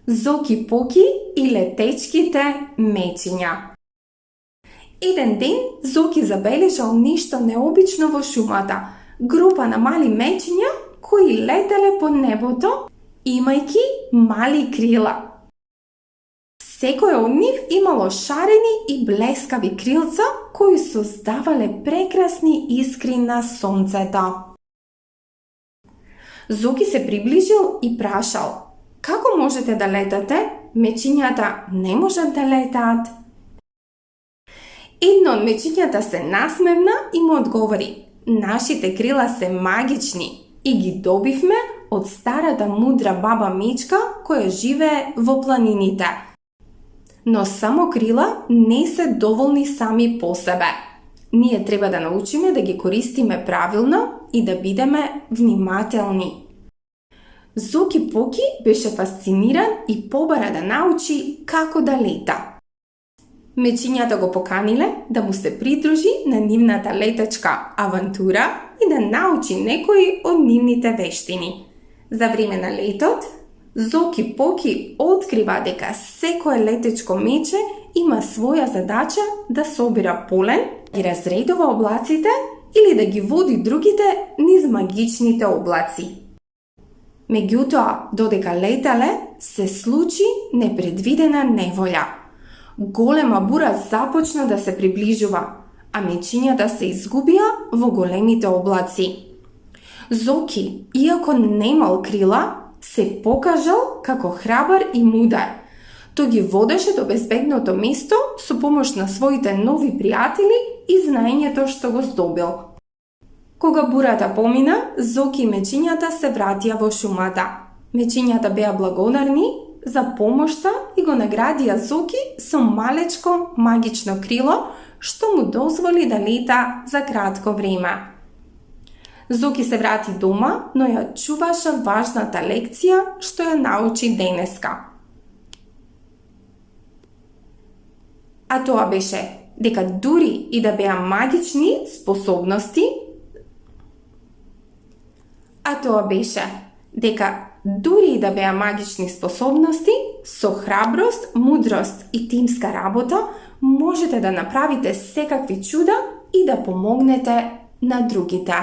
Зоки-поки и летечките мечиња. Еден ден Зоки забележал нешто необично во шумата. Група на мали мечиња кои летеле по небото, имајќи мали крила. Секој од нив имало шарени и блескави крилца кои создавале прекрасни искри на сонцето. Зоки се приближил и прашал: "Како можете да летате? Мечињата не можат да летаат." Едно од мечињата се насмевна и му одговори: "Нашите крила се магични и ги добивме од старата мудра баба мечка која живее во планините. Но само крила не се доволни сами по себе. Ние треба да научиме да ги користиме правилно и да бидеме внимателни." Зоки-поки беше фасциниран и побара да научи како да лета. Мечињата го поканиле да му се придружи на нивната летачка авантура и да научи некои од нивните вештини. За време на летот, Зоки-поки открива дека секое летечко мече има своја задача да собира полен, ги разредува облаците или да ги води другите низ магичните облаци. Меѓутоа, додека летале, се случи непредвидена неволја. Голема бура започна да се приближува, а мечињата се изгубија во големите облаци. Зоки, иако немал крила, се покажал како храбар и мудар. Тој ги водеше до безбедното место со помош на своите нови пријатели и знаењето што го здобил. Кога бурата помина, Зоки и мечињата се вратија во шумата. Мечињата беа благодарни за помошта и го наградија Зоки со малечко магично крило, што му дозволи да лета за кратко време. Зоки се врати дома, но ја чуваше важната лекција што ја научи денеска. А тоа беше дека дури и да беа магични способности, со храброст, мудрост и тимска работа можете да направите секакви чуда и да помогнете на другите.